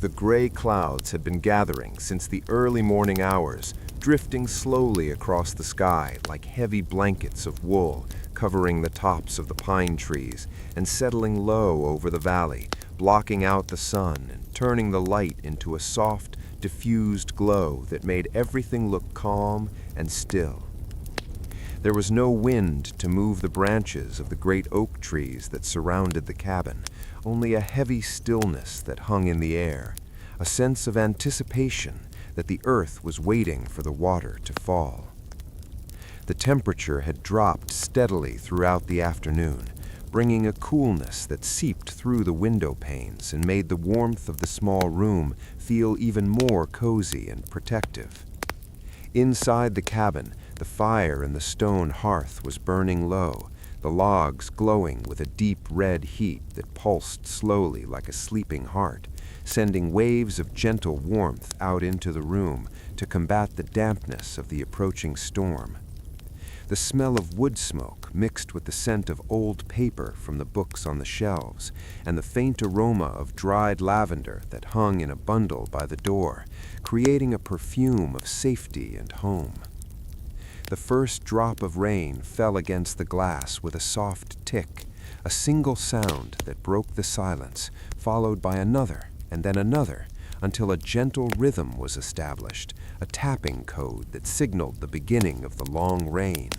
The gray clouds had been gathering since the early morning hours, drifting slowly across the sky like heavy blankets of wool, covering the tops of the pine trees and settling low over the valley, blocking out the sun and turning the light into a soft, diffused glow that made everything look calm and still. There was no wind to move the branches of the great oak trees that surrounded the cabin, only a heavy stillness that hung in the air, a sense of anticipation that the earth was waiting for the water to fall. The temperature had dropped steadily throughout the afternoon, bringing a coolness that seeped through the window panes and made the warmth of the small room feel even more cozy and protective. Inside the cabin, the fire in the stone hearth was burning low, the logs glowing with a deep red heat that pulsed slowly like a sleeping heart, sending waves of gentle warmth out into the room to combat the dampness of the approaching storm. The smell of wood smoke mixed with the scent of old paper from the books on the shelves, and the faint aroma of dried lavender that hung in a bundle by the door, creating a perfume of safety and home. The first drop of rain fell against the glass with a soft tick, a single sound that broke the silence, followed by another and then another, until a gentle rhythm was established, a tapping code that signaled the beginning of the long rain.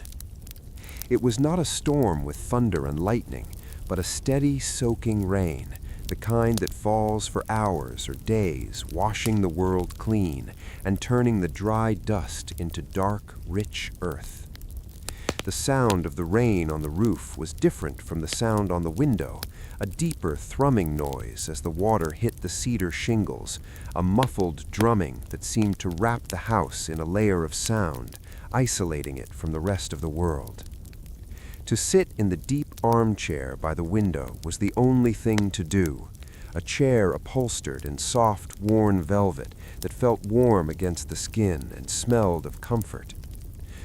It was not a storm with thunder and lightning, but a steady, soaking rain, the kind that falls for hours or days, washing the world clean and turning the dry dust into dark, rich earth. The sound of the rain on the roof was different from the sound on the window, a deeper thrumming noise as the water hit the cedar shingles, a muffled drumming that seemed to wrap the house in a layer of sound, isolating it from the rest of the world. To sit in the deep armchair by the window was the only thing to do, a chair upholstered in soft, worn velvet that felt warm against the skin and smelled of comfort.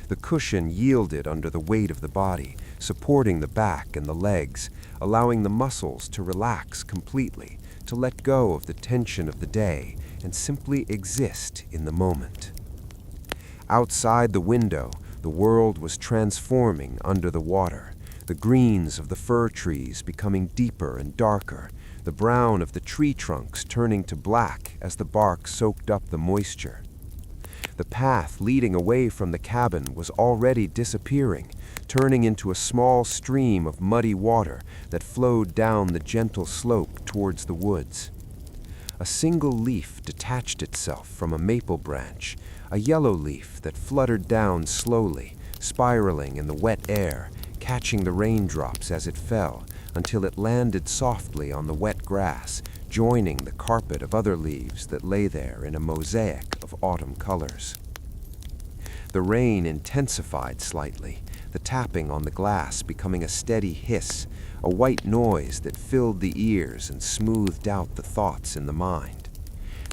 The cushion yielded under the weight of the body, supporting the back and the legs, allowing the muscles to relax completely, to let go of the tension of the day and simply exist in the moment. Outside the window, the world was transforming under the water, the greens of the fir trees becoming deeper and darker, the brown of the tree trunks turning to black as the bark soaked up the moisture. The path leading away from the cabin was already disappearing, turning into a small stream of muddy water that flowed down the gentle slope towards the woods. A single leaf detached itself from a maple branch, a yellow leaf that fluttered down slowly, spiraling in the wet air, catching the raindrops as it fell, until it landed softly on the wet grass, joining the carpet of other leaves that lay there in a mosaic of autumn colors. The rain intensified slightly, the tapping on the glass becoming a steady hiss, a white noise that filled the ears and smoothed out the thoughts in the mind.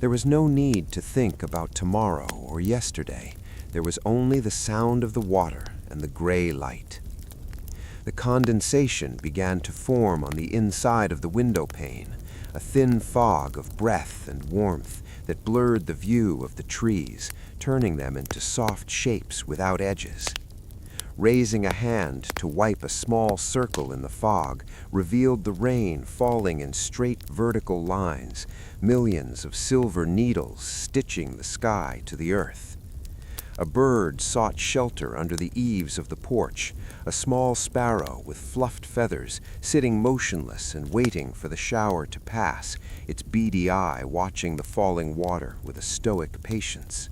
There was no need to think about tomorrow or yesterday. There was only the sound of the water and the gray light. The condensation began to form on the inside of the window pane, a thin fog of breath and warmth that blurred the view of the trees, turning them into soft shapes without edges. Raising a hand to wipe a small circle in the fog revealed the rain falling in straight vertical lines, millions of silver needles stitching the sky to the earth. A bird sought shelter under the eaves of the porch, a small sparrow with fluffed feathers sitting motionless and waiting for the shower to pass, its beady eye watching the falling water with a stoic patience.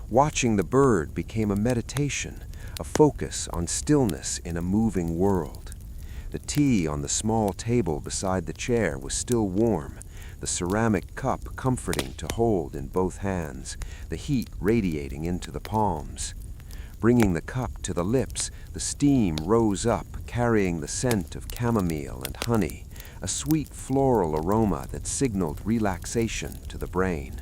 Watching the bird became a meditation, a focus on stillness in a moving world. The tea on the small table beside the chair was still warm, the ceramic cup comforting to hold in both hands, the heat radiating into the palms. Bringing the cup to the lips, the steam rose up, carrying the scent of chamomile and honey, a sweet floral aroma that signaled relaxation to the brain.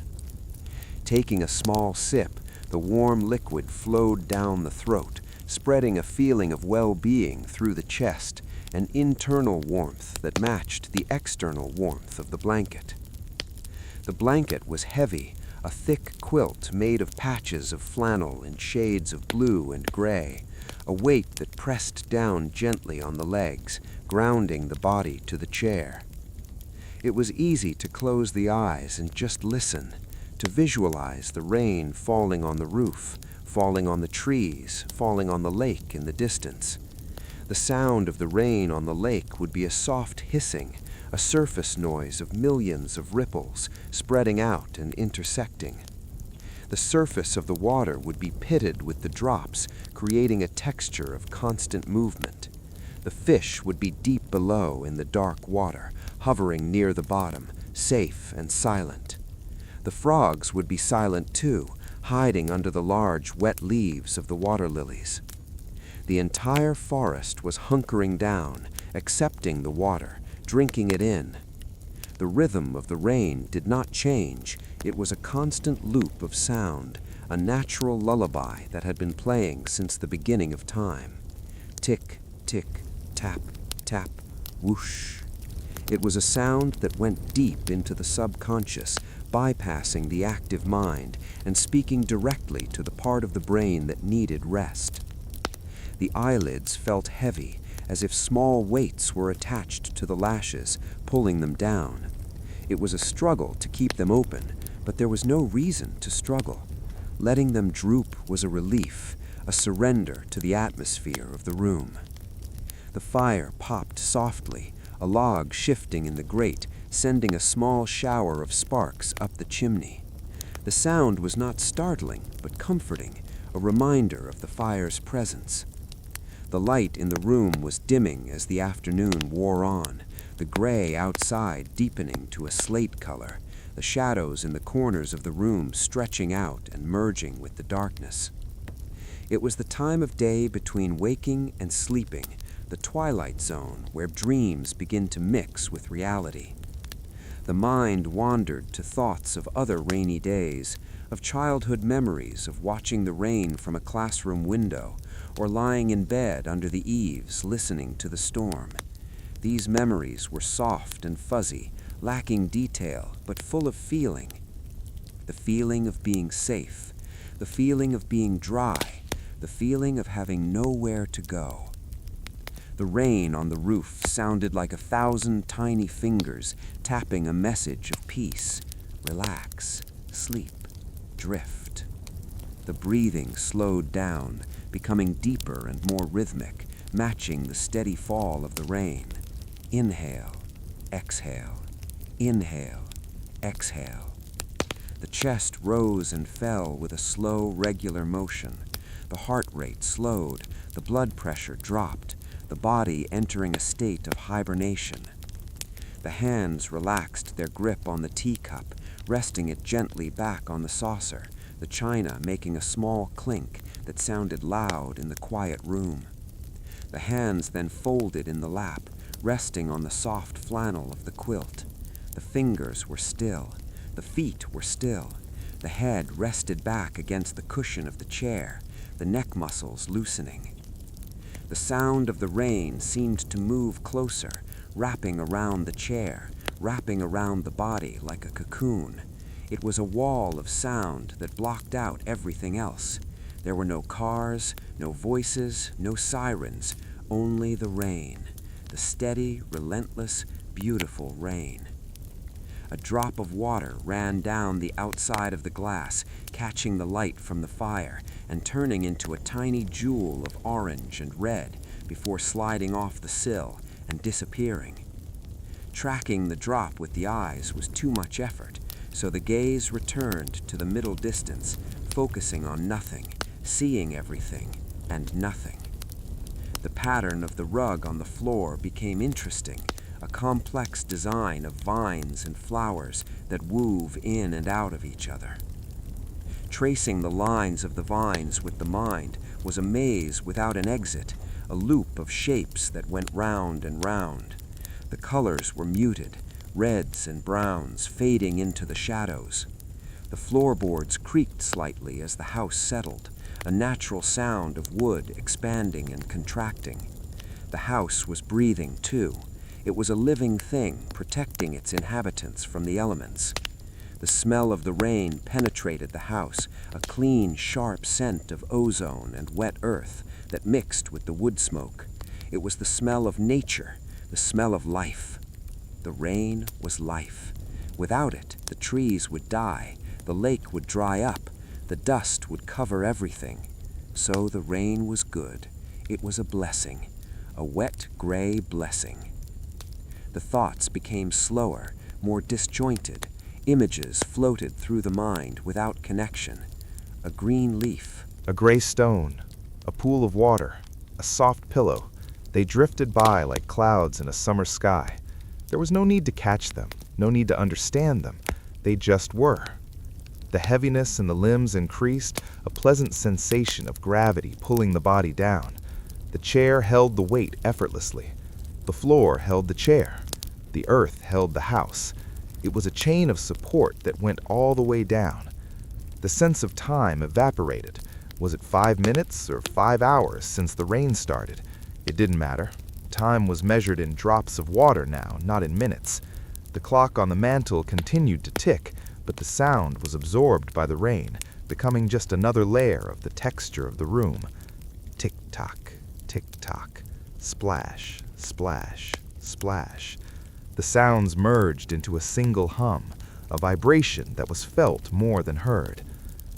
Taking a small sip, the warm liquid flowed down the throat, spreading a feeling of well-being through the chest, an internal warmth that matched the external warmth of the blanket. The blanket was heavy, a thick quilt made of patches of flannel in shades of blue and gray, a weight that pressed down gently on the legs, grounding the body to the chair. It was easy to close the eyes and just listen, to visualize the rain falling on the roof, falling on the trees, falling on the lake in the distance. The sound of the rain on the lake would be a soft hissing, a surface noise of millions of ripples spreading out and intersecting. The surface of the water would be pitted with the drops, creating a texture of constant movement. The fish would be deep below in the dark water, hovering near the bottom, safe and silent. The frogs would be silent too, hiding under the large, wet leaves of the water lilies. The entire forest was hunkering down, accepting the water, drinking it in. The rhythm of the rain did not change. It was a constant loop of sound, a natural lullaby that had been playing since the beginning of time. Tick, tick, tap, tap, whoosh. It was a sound that went deep into the subconscious, bypassing the active mind and speaking directly to the part of the brain that needed rest. The eyelids felt heavy, as if small weights were attached to the lashes, pulling them down. It was a struggle to keep them open, but there was no reason to struggle. Letting them droop was a relief, a surrender to the atmosphere of the room. The fire popped softly, a log shifting in the grate, sending a small shower of sparks up the chimney. The sound was not startling, but comforting, a reminder of the fire's presence. The light in the room was dimming as the afternoon wore on, the gray outside deepening to a slate color, the shadows in the corners of the room stretching out and merging with the darkness. It was the time of day between waking and sleeping, the twilight zone where dreams begin to mix with reality. The mind wandered to thoughts of other rainy days, of childhood memories of watching the rain from a classroom window, or lying in bed under the eaves listening to the storm. These memories were soft and fuzzy, lacking detail, but full of feeling. The feeling of being safe, the feeling of being dry, the feeling of having nowhere to go. The rain on the roof sounded like 1,000 tiny fingers tapping a message of peace. Relax, sleep, drift. The breathing slowed down, becoming deeper and more rhythmic, matching the steady fall of the rain. Inhale, exhale, inhale, exhale. The chest rose and fell with a slow, regular motion. The heart rate slowed, the blood pressure dropped, the body entering a state of hibernation. The hands relaxed their grip on the teacup, resting it gently back on the saucer, the china making a small clink that sounded loud in the quiet room. The hands then folded in the lap, resting on the soft flannel of the quilt. The fingers were still. The feet were still. The head rested back against the cushion of the chair, the neck muscles loosening. The sound of the rain seemed to move closer, wrapping around the chair, wrapping around the body like a cocoon. It was a wall of sound that blocked out everything else. There were no cars, no voices, no sirens, only the rain, the steady, relentless, beautiful rain. A drop of water ran down the outside of the glass, catching the light from the fire and turning into a tiny jewel of orange and red before sliding off the sill and disappearing. Tracking the drop with the eyes was too much effort, so the gaze returned to the middle distance, focusing on nothing, seeing everything, and nothing. The pattern of the rug on the floor became interesting, a complex design of vines and flowers that wove in and out of each other. Tracing the lines of the vines with the mind was a maze without an exit, a loop of shapes that went round and round. The colors were muted, reds and browns fading into the shadows. The floorboards creaked slightly as the house settled, a natural sound of wood expanding and contracting. The house was breathing too. It was a living thing, protecting its inhabitants from the elements. The smell of the rain penetrated the house, a clean, sharp scent of ozone and wet earth that mixed with the wood smoke. It was the smell of nature, the smell of life. The rain was life. Without it, the trees would die, the lake would dry up, the dust would cover everything. So the rain was good. It was a blessing, a wet, gray blessing. The thoughts became slower, more disjointed. Images floated through the mind without connection. A green leaf. A gray stone, a pool of water, a soft pillow. They drifted by like clouds in a summer sky. There was no need to catch them, no need to understand them. They just were. The heaviness in the limbs increased, a pleasant sensation of gravity pulling the body down. The chair held the weight effortlessly. The floor held the chair. The earth held the house. It was a chain of support that went all the way down. The sense of time evaporated. Was it 5 minutes or 5 hours since the rain started? It didn't matter. Time was measured in drops of water now, not in minutes. The clock on the mantel continued to tick, but the sound was absorbed by the rain, becoming just another layer of the texture of the room. Tick-tock, tick-tock, splash, splash, splash. The sounds merged into a single hum, a vibration that was felt more than heard.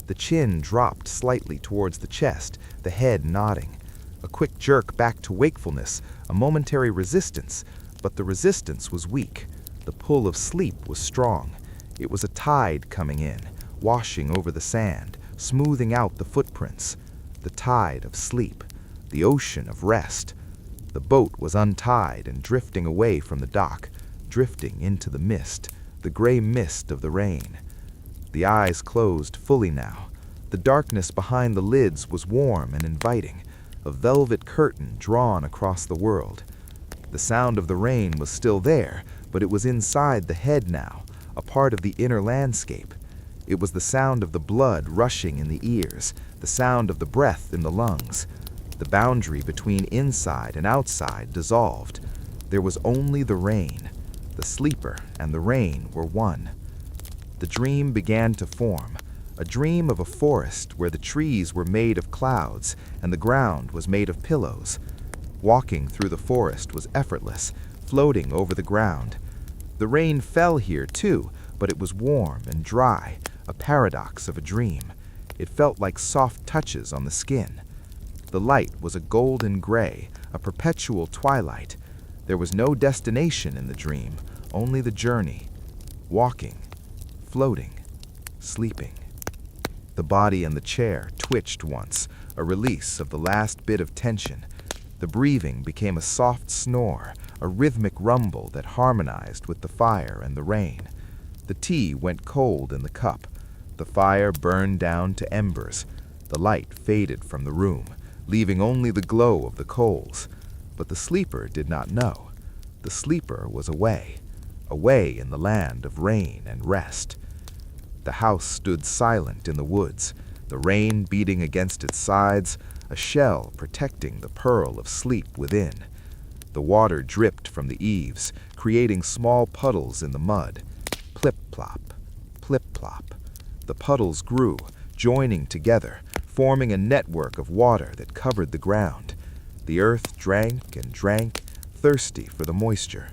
The chin dropped slightly towards the chest, the head nodding. A quick jerk back to wakefulness, a momentary resistance, but the resistance was weak. The pull of sleep was strong. It was a tide coming in, washing over the sand, smoothing out the footprints. The tide of sleep, the ocean of rest. The boat was untied and drifting away from the dock, drifting into the mist, the gray mist of the rain. The eyes closed fully now. The darkness behind the lids was warm and inviting, a velvet curtain drawn across the world. The sound of the rain was still there, but it was inside the head now, a part of the inner landscape. It was the sound of the blood rushing in the ears, the sound of the breath in the lungs. The boundary between inside and outside dissolved. There was only the rain. The sleeper and the rain were one. The dream began to form, a dream of a forest where the trees were made of clouds and the ground was made of pillows. Walking through the forest was effortless, floating over the ground. The rain fell here too, but it was warm and dry, a paradox of a dream. It felt like soft touches on the skin. The light was a golden gray, a perpetual twilight. There was no destination in the dream, only the journey. Walking, floating, sleeping. The body in the chair twitched once, a release of the last bit of tension. The breathing became a soft snore, a rhythmic rumble that harmonized with the fire and the rain. The tea went cold in the cup. The fire burned down to embers. The light faded from the room, leaving only the glow of the coals. But the sleeper did not know. The sleeper was away, away in the land of rain and rest. The house stood silent in the woods, the rain beating against its sides, a shell protecting the pearl of sleep within. The water dripped from the eaves, creating small puddles in the mud. Plip-plop, plip-plop. The puddles grew, joining together, forming a network of water that covered the ground. The earth drank and drank, thirsty for the moisture.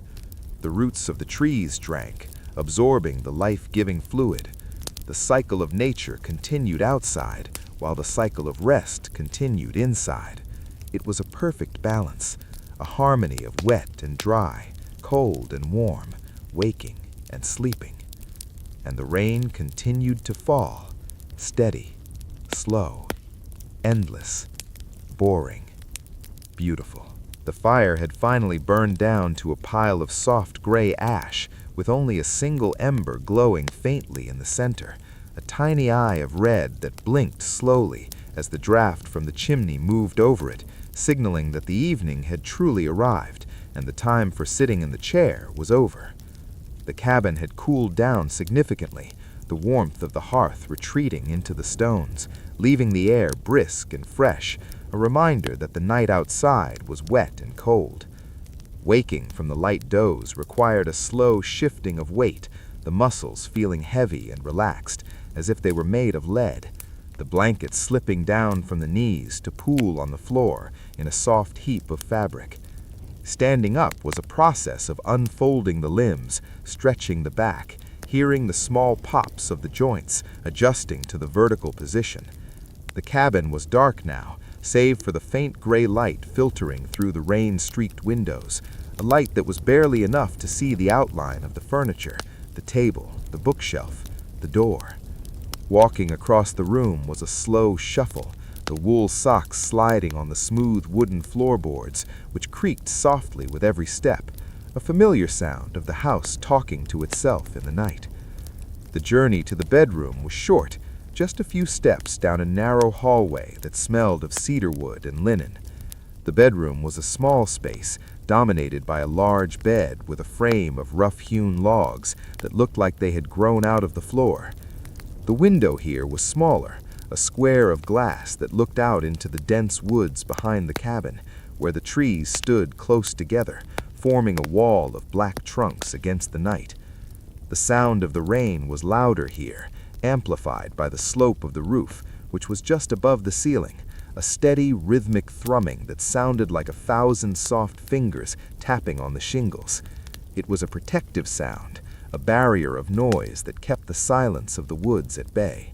The roots of the trees drank, absorbing the life-giving fluid. The cycle of nature continued outside, while the cycle of rest continued inside. It was a perfect balance, a harmony of wet and dry, cold and warm, waking and sleeping. And the rain continued to fall, steady, slow, endless, boring, beautiful. The fire had finally burned down to a pile of soft gray ash, with only a single ember glowing faintly in the center, a tiny eye of red that blinked slowly as the draft from the chimney moved over it, signaling that the evening had truly arrived and the time for sitting in the chair was over. The cabin had cooled down significantly, the warmth of the hearth retreating into the stones, leaving the air brisk and fresh, a reminder that the night outside was wet and cold. Waking from the light doze required a slow shifting of weight, the muscles feeling heavy and relaxed, as if they were made of lead, the blankets slipping down from the knees to pool on the floor in a soft heap of fabric. Standing up was a process of unfolding the limbs, stretching the back, hearing the small pops of the joints adjusting to the vertical position. The cabin was dark now, save for the faint gray light filtering through the rain-streaked windows, a light that was barely enough to see the outline of the furniture, the table, the bookshelf, the door. Walking across the room was a slow shuffle, the wool socks sliding on the smooth wooden floorboards, which creaked softly with every step, a familiar sound of the house talking to itself in the night. The journey to the bedroom was short, just a few steps down a narrow hallway that smelled of cedarwood and linen. The bedroom was a small space, dominated by a large bed with a frame of rough-hewn logs that looked like they had grown out of the floor. The window here was smaller, a square of glass that looked out into the dense woods behind the cabin, where the trees stood close together, forming a wall of black trunks against the night. The sound of the rain was louder here, amplified by the slope of the roof, which was just above the ceiling, a steady, rhythmic thrumming that sounded like 1,000 soft fingers tapping on the shingles. It was a protective sound, a barrier of noise that kept the silence of the woods at bay.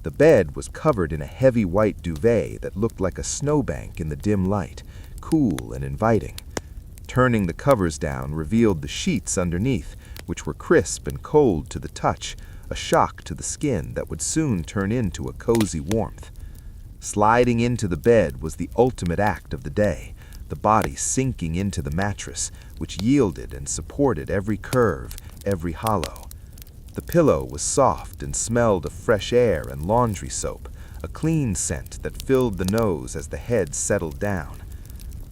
The bed was covered in a heavy white duvet that looked like a snowbank in the dim light, cool and inviting. Turning the covers down revealed the sheets underneath, which were crisp and cold to the touch, a shock to the skin that would soon turn into a cozy warmth. Sliding into the bed was the ultimate act of the day, the body sinking into the mattress, which yielded and supported every curve, every hollow. The pillow was soft and smelled of fresh air and laundry soap, a clean scent that filled the nose as the head settled down.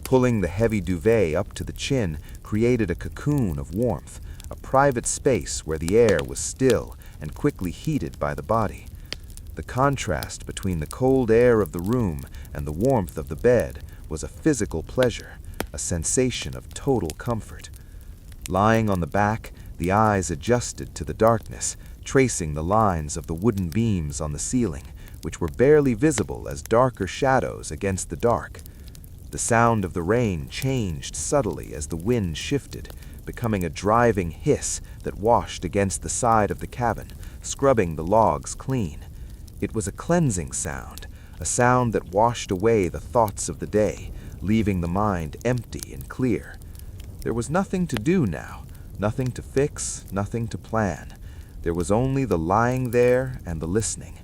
Pulling the heavy duvet up to the chin created a cocoon of warmth, a private space where the air was still and quickly heated by the body. The contrast between the cold air of the room and the warmth of the bed was a physical pleasure, a sensation of total comfort. Lying on the back, the eyes adjusted to the darkness, tracing the lines of the wooden beams on the ceiling, which were barely visible as darker shadows against the dark. The sound of the rain changed subtly as the wind shifted, becoming a driving hiss that washed against the side of the cabin, scrubbing the logs clean. It was a cleansing sound, a sound that washed away the thoughts of the day, leaving the mind empty and clear. There was nothing to do now, nothing to fix, nothing to plan. There was only the lying there and the listening.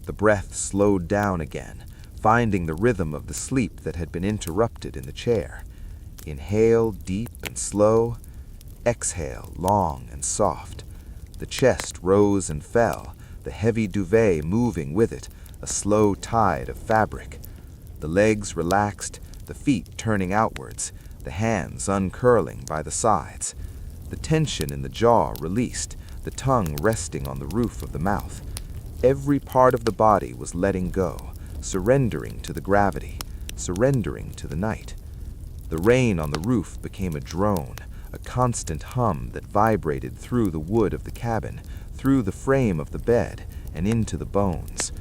The breath slowed down again, finding the rhythm of the sleep that had been interrupted in the chair. Inhale deep and slow, exhale long and soft. The chest rose and fell, the heavy duvet moving with it, a slow tide of fabric. The legs relaxed, the feet turning outwards, the hands uncurling by the sides. The tension in the jaw released, the tongue resting on the roof of the mouth. Every part of the body was letting go, surrendering to the gravity, surrendering to the night. The rain on the roof became a drone, a constant hum that vibrated through the wood of the cabin, through the frame of the bed, and into the bones.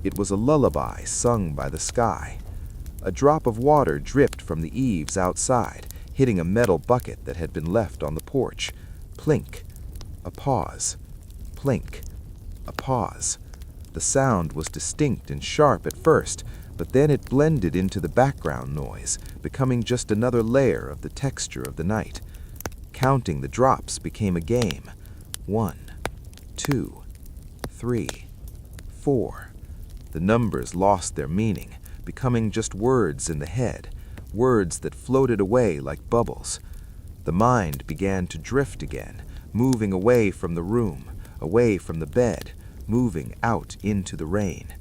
It was a lullaby sung by the sky. A drop of water dripped from the eaves outside, hitting a metal bucket that had been left on the porch. Plink. A pause. Plink. A pause. The sound was distinct and sharp at first, but then it blended into the background noise, becoming just another layer of the texture of the night. Counting the drops became a game. 1, 2, 3, 4. The numbers lost their meaning, becoming just words in the head, words that floated away like bubbles. The mind began to drift again, moving away from the room, away from the bed, moving out into the rain.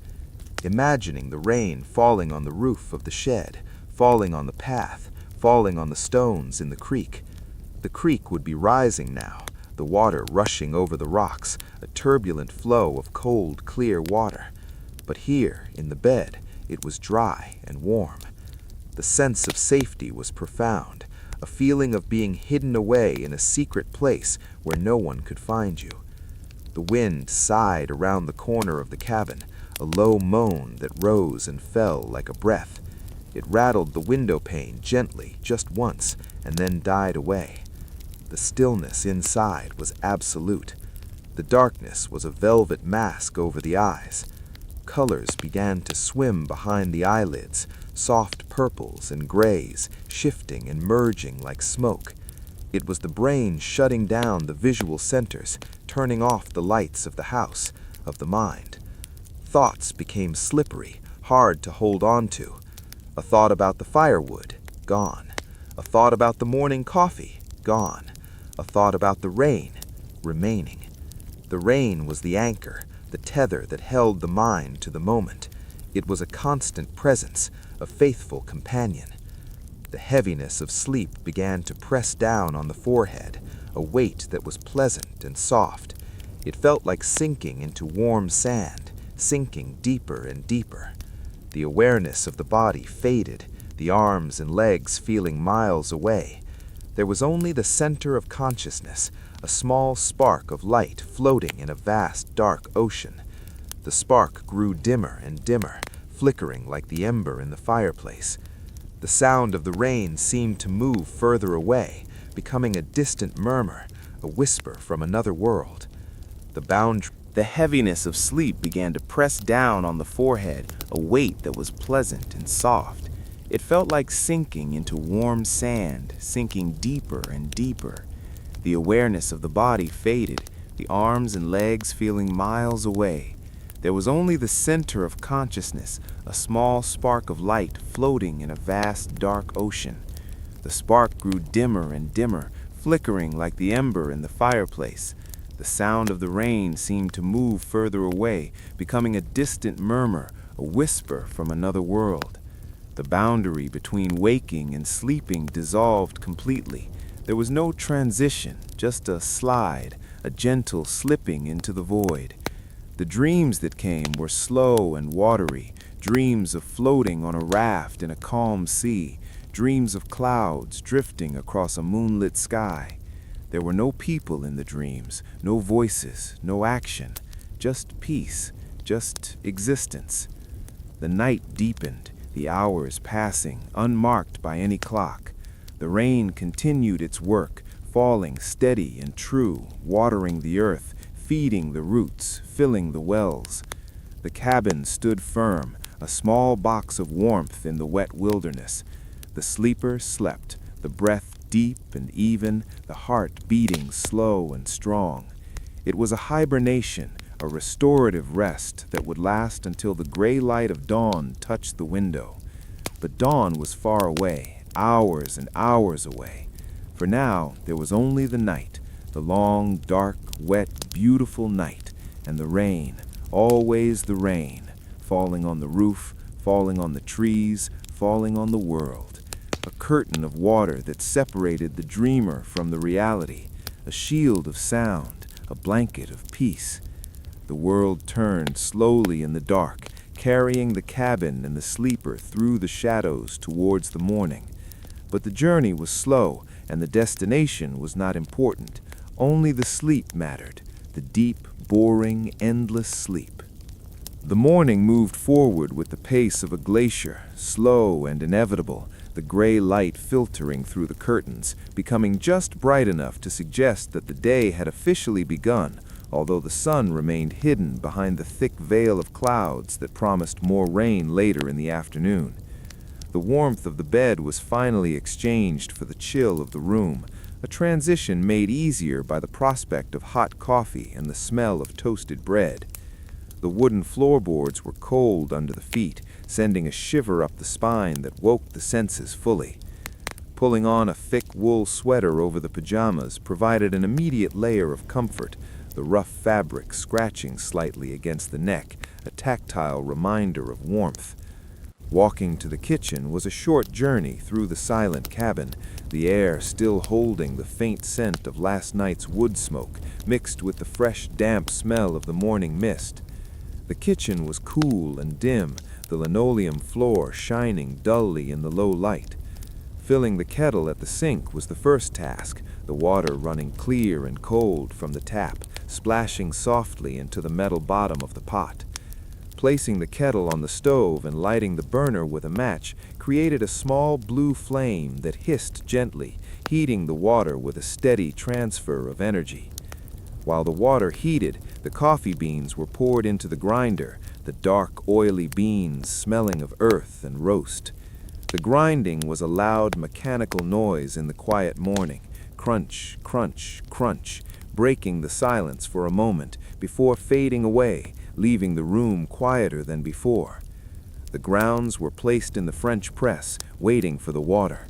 Imagining the rain falling on the roof of the shed, falling on the path, falling on the stones in the creek. The creek would be rising now, the water rushing over the rocks, a turbulent flow of cold, clear water. But here, in the bed, it was dry and warm. The sense of safety was profound, a feeling of being hidden away in a secret place where no one could find you. The wind sighed around the corner of the cabin, a low moan that rose and fell like a breath. It rattled the window pane gently just once and then died away. The stillness inside was absolute. The darkness was a velvet mask over the eyes. Colors began to swim behind the eyelids, soft purples and grays, shifting and merging like smoke. It was the brain shutting down the visual centers, turning off the lights of the house, of the mind. Thoughts became slippery, hard to hold on to. A thought about the firewood, gone. A thought about the morning coffee, gone. A thought about the rain, remaining. The rain was the anchor, the tether that held the mind to the moment. It was a constant presence, a faithful companion. The heaviness of sleep began to press down on the forehead, a weight that was pleasant and soft. It felt like sinking into warm sand, sinking deeper and deeper. The awareness of the body faded, the arms and legs feeling miles away. There was only the center of consciousness, a small spark of light floating in a vast, dark ocean. The spark grew dimmer and dimmer, flickering like the ember in the fireplace. The sound of the rain seemed to move further away, becoming a distant murmur, a whisper from another world. The heaviness of sleep began to press down on the forehead, a weight that was pleasant and soft. It felt like sinking into warm sand, sinking deeper and deeper. The awareness of the body faded, the arms and legs feeling miles away. There was only the center of consciousness, a small spark of light floating in a vast, dark ocean. The spark grew dimmer and dimmer, flickering like the ember in the fireplace. The sound of the rain seemed to move further away, becoming a distant murmur, a whisper from another world. The boundary between waking and sleeping dissolved completely. There was no transition, just a slide, a gentle slipping into the void. The dreams that came were slow and watery, dreams of floating on a raft in a calm sea, dreams of clouds drifting across a moonlit sky. There were no people in the dreams, no voices, no action, just peace, just existence. The night deepened, the hours passing, unmarked by any clock. The rain continued its work, falling steady and true, watering the earth, feeding the roots, filling the wells. The cabin stood firm, a small box of warmth in the wet wilderness. The sleeper slept, the breath deep and even, the heart beating slow and strong. It was a hibernation, a restorative rest that would last until the gray light of dawn touched the window. But dawn was far away, hours and hours away. For now, there was only the night, the long, dark, wet, beautiful night, and the rain, always the rain, falling on the roof, falling on the trees, falling on the world. A curtain of water that separated the dreamer from the reality, a shield of sound, a blanket of peace. The world turned slowly in the dark, carrying the cabin and the sleeper through the shadows towards the morning. But the journey was slow, and the destination was not important. Only the sleep mattered, the deep, boring, endless sleep. The morning moved forward with the pace of a glacier, slow and inevitable, the gray light filtering through the curtains, becoming just bright enough to suggest that the day had officially begun, although the sun remained hidden behind the thick veil of clouds that promised more rain later in the afternoon. The warmth of the bed was finally exchanged for the chill of the room, a transition made easier by the prospect of hot coffee and the smell of toasted bread. The wooden floorboards were cold under the feet, sending a shiver up the spine that woke the senses fully. Pulling on a thick wool sweater over the pajamas provided an immediate layer of comfort, the rough fabric scratching slightly against the neck, a tactile reminder of warmth. Walking to the kitchen was a short journey through the silent cabin, the air still holding the faint scent of last night's wood smoke, mixed with the fresh, damp smell of the morning mist. The kitchen was cool and dim, the linoleum floor shining dully in the low light. Filling the kettle at the sink was the first task, the water running clear and cold from the tap, splashing softly into the metal bottom of the pot. Placing the kettle on the stove and lighting the burner with a match created a small blue flame that hissed gently, heating the water with a steady transfer of energy. While the water heated, the coffee beans were poured into the grinder, the dark, oily beans smelling of earth and roast. The grinding was a loud, mechanical noise in the quiet morning, crunch, crunch, crunch, breaking the silence for a moment before fading away, leaving the room quieter than before. The grounds were placed in the French press, waiting for the water.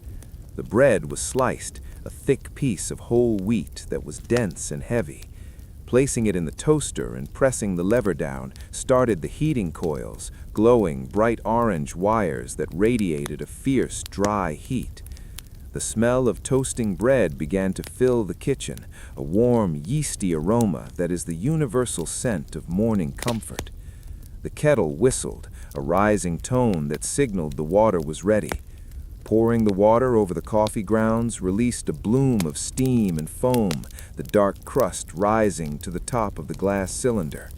The bread was sliced, a thick piece of whole wheat that was dense and heavy. Placing it in the toaster and pressing the lever down started the heating coils, glowing bright orange wires that radiated a fierce, dry heat. The smell of toasting bread began to fill the kitchen, a warm, yeasty aroma that is the universal scent of morning comfort. The kettle whistled, a rising tone that signaled the water was ready. Pouring the water over the coffee grounds released a bloom of steam and foam, the dark crust rising to the top of the glass cylinder.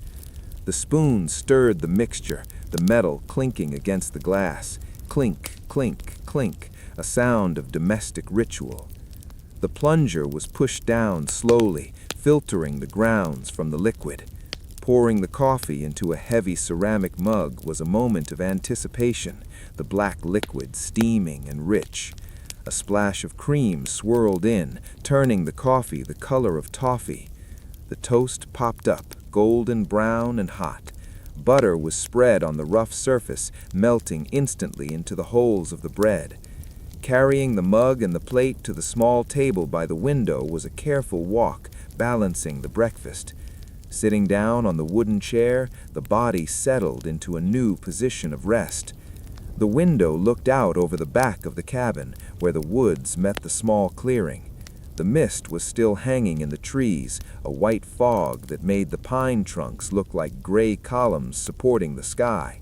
The spoon stirred the mixture, the metal clinking against the glass. Clink, clink, clink, a sound of domestic ritual. The plunger was pushed down slowly, filtering the grounds from the liquid. Pouring the coffee into a heavy ceramic mug was a moment of anticipation, the black liquid steaming and rich. A splash of cream swirled in, turning the coffee the color of toffee. The toast popped up, golden brown and hot. Butter was spread on the rough surface, melting instantly into the holes of the bread. Carrying the mug and the plate to the small table by the window was a careful walk, balancing the breakfast. Sitting down on the wooden chair, the body settled into a new position of rest. The window looked out over the back of the cabin, where the woods met the small clearing. The mist was still hanging in the trees, a white fog that made the pine trunks look like gray columns supporting the sky.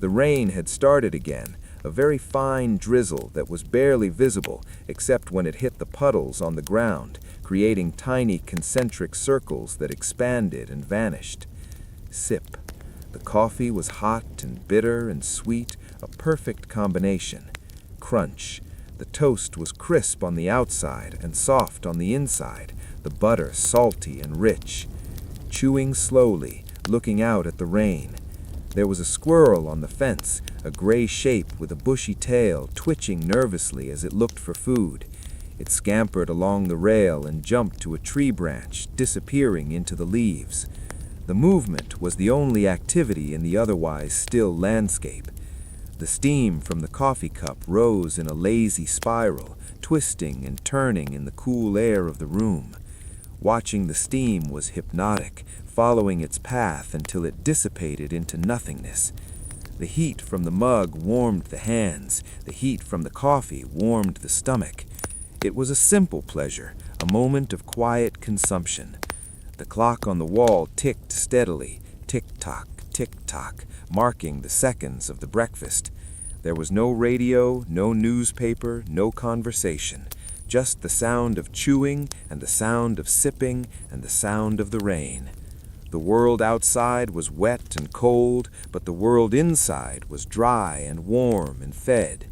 The rain had started again, a very fine drizzle that was barely visible except when it hit the puddles on the ground, creating tiny concentric circles that expanded and vanished. Sip. The coffee was hot and bitter and sweet, a perfect combination. Crunch. The toast was crisp on the outside and soft on the inside, the butter salty and rich. Chewing slowly, looking out at the rain. There was a squirrel on the fence, a gray shape with a bushy tail twitching nervously as it looked for food. It scampered along the rail and jumped to a tree branch, disappearing into the leaves. The movement was the only activity in the otherwise still landscape. The steam from the coffee cup rose in a lazy spiral, twisting and turning in the cool air of the room. Watching the steam was hypnotic, following its path until it dissipated into nothingness. The heat from the mug warmed the hands, the heat from the coffee warmed the stomach. It was a simple pleasure, a moment of quiet consumption. The clock on the wall ticked steadily, tick-tock, tick-tock, marking the seconds of the breakfast. There was no radio, no newspaper, no conversation, just the sound of chewing and the sound of sipping and the sound of the rain. The world outside was wet and cold, but the world inside was dry and warm and fed.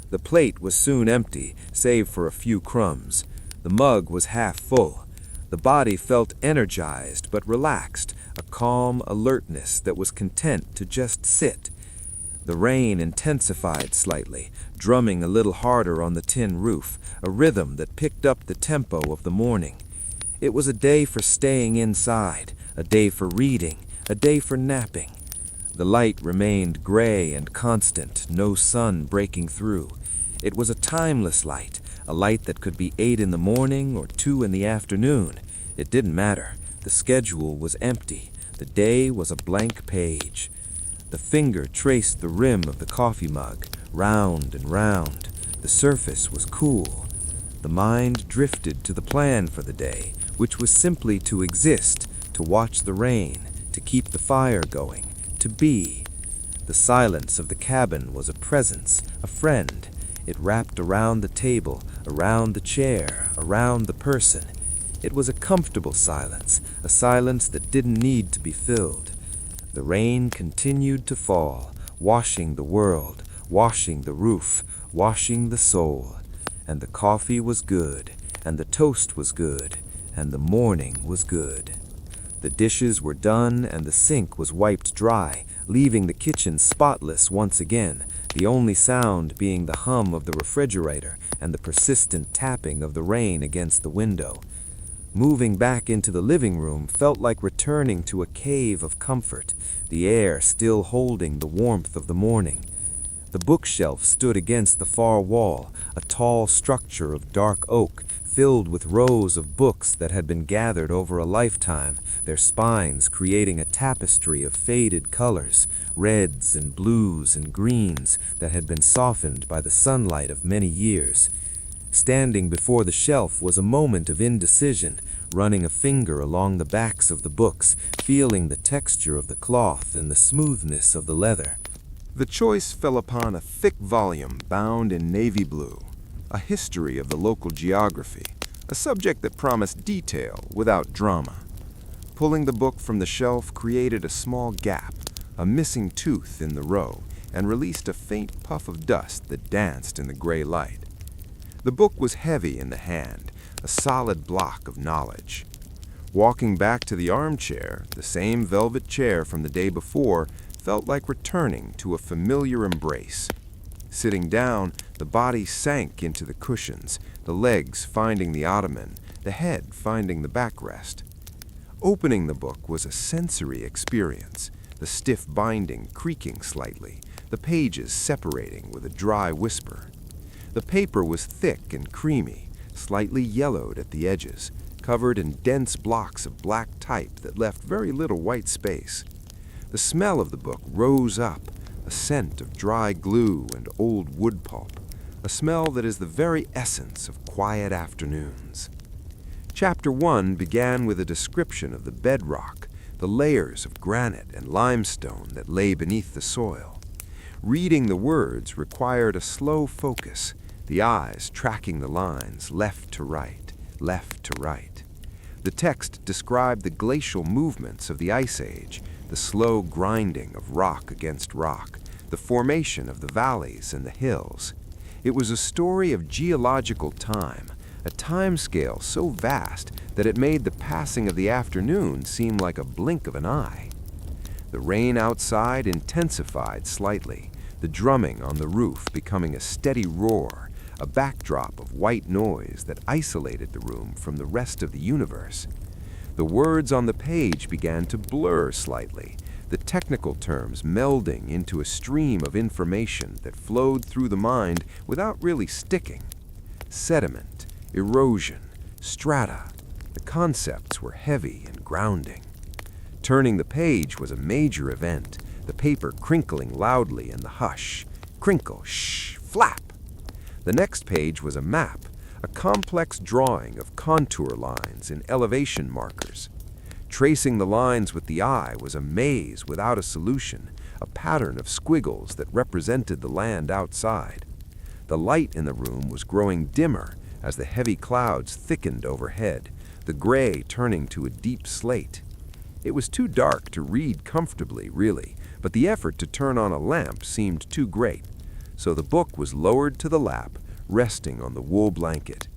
The plate was soon empty, save for a few crumbs. The mug was half full. The body felt energized but relaxed, a calm alertness that was content to just sit. The rain intensified slightly, drumming a little harder on the tin roof, a rhythm that picked up the tempo of the morning. It was a day for staying inside, a day for reading, a day for napping. The light remained gray and constant, no sun breaking through. It was a timeless light, a light that could be 8 in the morning or 2 in the afternoon. It didn't matter. The schedule was empty. The day was a blank page. The finger traced the rim of the coffee mug, round and round. The surface was cool. The mind drifted to the plan for the day, which was simply to exist, to watch the rain, to keep the fire going, to be. The silence of the cabin was a presence, a friend. It wrapped around the table, around the chair, around the person. It was a comfortable silence, a silence that didn't need to be filled. The rain continued to fall, washing the world, washing the roof, washing the soul. And the coffee was good, and the toast was good, and the morning was good. The dishes were done, and the sink was wiped dry, leaving the kitchen spotless once again, the only sound being the hum of the refrigerator and the persistent tapping of the rain against the window. Moving back into the living room felt like returning to a cave of comfort, the air still holding the warmth of the morning. The bookshelf stood against the far wall, a tall structure of dark oak, filled with rows of books that had been gathered over a lifetime, their spines creating a tapestry of faded colors, reds and blues and greens that had been softened by the sunlight of many years. Standing before the shelf was a moment of indecision, running a finger along the backs of the books, feeling the texture of the cloth and the smoothness of the leather. The choice fell upon a thick volume bound in navy blue, a history of the local geography, a subject that promised detail without drama. Pulling the book from the shelf created a small gap, a missing tooth in the row, and released a faint puff of dust that danced in the gray light. The book was heavy in the hand, a solid block of knowledge. Walking back to the armchair, the same velvet chair from the day before, felt like returning to a familiar embrace. Sitting down, the body sank into the cushions, the legs finding the ottoman, the head finding the backrest. Opening the book was a sensory experience, the stiff binding creaking slightly, the pages separating with a dry whisper. The paper was thick and creamy, slightly yellowed at the edges, covered in dense blocks of black type that left very little white space. The smell of the book rose up, a scent of dry glue and old wood pulp, a smell that is the very essence of quiet afternoons. Chapter 1 began with a description of the bedrock, the layers of granite and limestone that lay beneath the soil. Reading the words required a slow focus, the eyes tracking the lines left to right, left to right. The text described the glacial movements of the Ice Age, the slow grinding of rock against rock, the formation of the valleys and the hills. It was a story of geological time, a time scale so vast that it made the passing of the afternoon seem like a blink of an eye. The rain outside intensified slightly, the drumming on the roof becoming a steady roar, a backdrop of white noise that isolated the room from the rest of the universe. The words on the page began to blur slightly, the technical terms melding into a stream of information that flowed through the mind without really sticking. Sediment, erosion, strata. The concepts were heavy and grounding. Turning the page was a major event, the paper crinkling loudly in the hush. Crinkle, shh, flap. The next page was a map, a complex drawing of contour lines and elevation markers. Tracing the lines with the eye was a maze without a solution, a pattern of squiggles that represented the land outside. The light in the room was growing dimmer as the heavy clouds thickened overhead, the gray turning to a deep slate. It was too dark to read comfortably, really, but the effort to turn on a lamp seemed too great. So the book was lowered to the lap, resting on the wool blanket.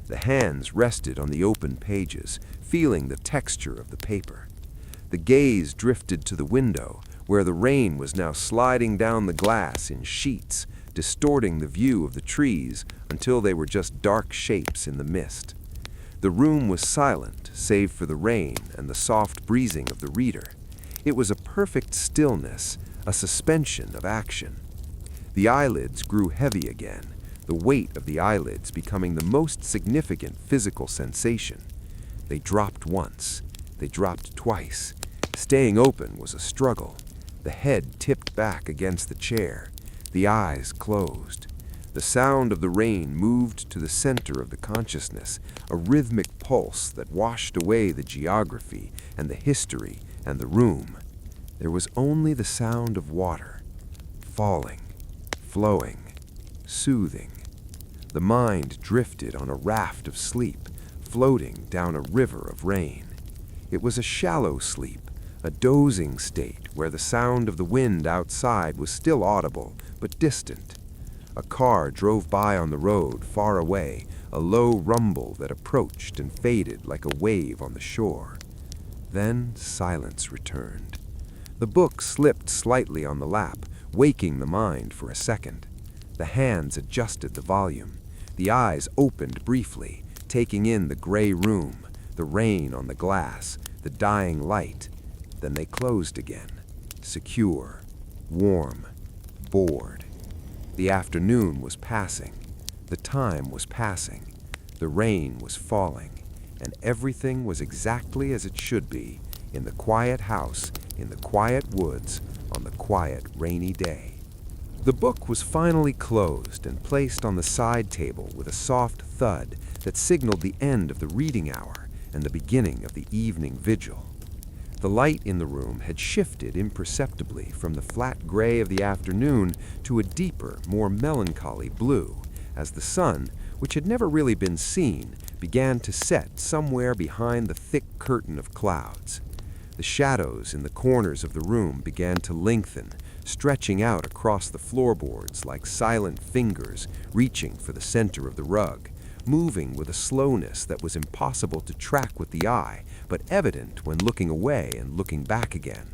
The hands rested on the open pages, feeling the texture of the paper. The gaze drifted to the window, where the rain was now sliding down the glass in sheets, distorting the view of the trees until they were just dark shapes in the mist. The room was silent, save for the rain and the soft breezing of the reader. It was a perfect stillness, a suspension of action. The eyelids grew heavy again, the weight of the eyelids becoming the most significant physical sensation. They dropped once, they dropped twice. Staying open was a struggle. The head tipped back against the chair, the eyes closed. The sound of the rain moved to the center of the consciousness, a rhythmic pulse that washed away the geography and the history and the room. There was only the sound of water, falling, flowing, soothing. The mind drifted on a raft of sleep, floating down a river of rain. It was a shallow sleep, a dozing state where the sound of the wind outside was still audible, but distant. A car drove by on the road, far away, a low rumble that approached and faded like a wave on the shore. Then silence returned. The book slipped slightly on the lap, waking the mind for a second. The hands adjusted the volume. The eyes opened briefly, taking in the gray room, the rain on the glass, the dying light. Then they closed again, secure, warm, bored. The afternoon was passing. The time was passing. The rain was falling, and everything was exactly as it should be, in the quiet house, in the quiet woods, on the quiet rainy day. The book was finally closed and placed on the side table with a soft thud that signaled the end of the reading hour and the beginning of the evening vigil. The light in the room had shifted imperceptibly from the flat gray of the afternoon to a deeper, more melancholy blue, as the sun, which had never really been seen, began to set somewhere behind the thick curtain of clouds. The shadows in the corners of the room began to lengthen, stretching out across the floorboards like silent fingers reaching for the center of the rug, moving with a slowness that was impossible to track with the eye, but evident when looking away and looking back again.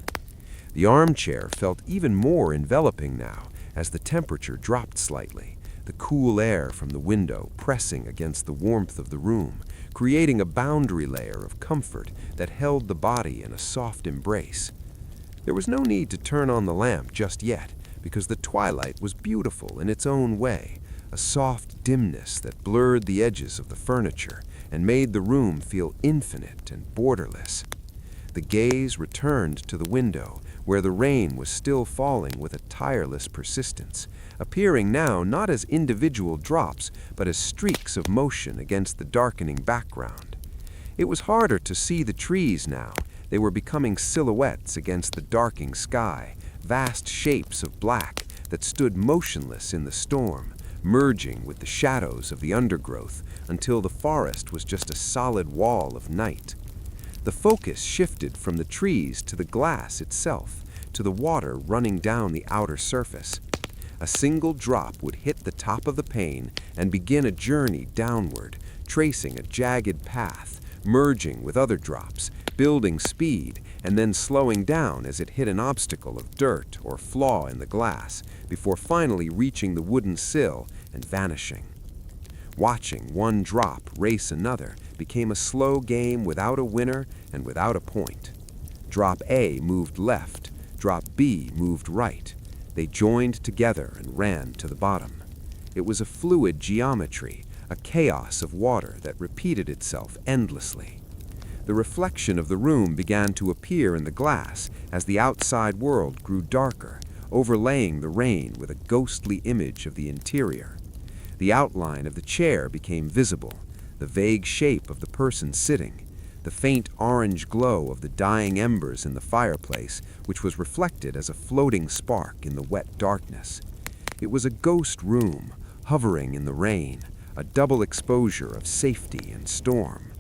The armchair felt even more enveloping now as the temperature dropped slightly, the cool air from the window pressing against the warmth of the room, creating a boundary layer of comfort that held the body in a soft embrace. There was no need to turn on the lamp just yet, because the twilight was beautiful in its own way, a soft dimness that blurred the edges of the furniture and made the room feel infinite and borderless. The gaze returned to the window, where the rain was still falling with a tireless persistence, appearing now not as individual drops, but as streaks of motion against the darkening background. It was harder to see the trees now. They were becoming silhouettes against the darkening sky, vast shapes of black that stood motionless in the storm, merging with the shadows of the undergrowth until the forest was just a solid wall of night. The focus shifted from the trees to the glass itself, to the water running down the outer surface. A single drop would hit the top of the pane and begin a journey downward, tracing a jagged path, merging with other drops, building speed, and then slowing down as it hit an obstacle of dirt or flaw in the glass, before finally reaching the wooden sill and vanishing. Watching one drop race another became a slow game without a winner and without a point. Drop A moved left, drop B moved right. They joined together and ran to the bottom. It was a fluid geometry, a chaos of water that repeated itself endlessly. The reflection of the room began to appear in the glass as the outside world grew darker, overlaying the rain with a ghostly image of the interior. The outline of the chair became visible, the vague shape of the person sitting, the faint orange glow of the dying embers in the fireplace, which was reflected as a floating spark in the wet darkness. It was a ghost room, hovering in the rain, a double exposure of safety and storm.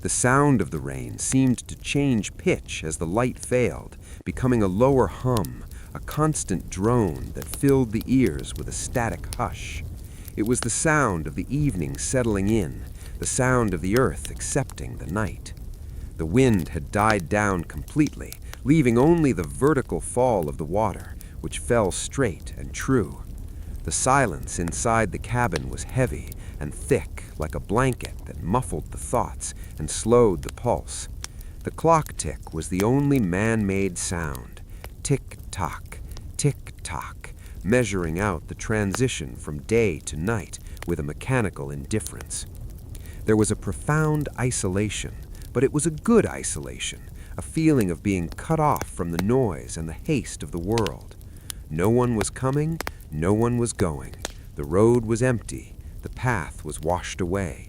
The sound of the rain seemed to change pitch as the light failed, becoming a lower hum, a constant drone that filled the ears with a static hush. It was the sound of the evening settling in, the sound of the earth accepting the night. The wind had died down completely, leaving only the vertical fall of the water, which fell straight and true. The silence inside the cabin was heavy and thick, like a blanket that muffled the thoughts and slowed the pulse. The clock tick was the only man-made sound. Tick-tock, tick-tock, measuring out the transition from day to night with a mechanical indifference. There was a profound isolation, but it was a good isolation, a feeling of being cut off from the noise and the haste of the world. No one was coming, no one was going. The road was empty, the path was washed away.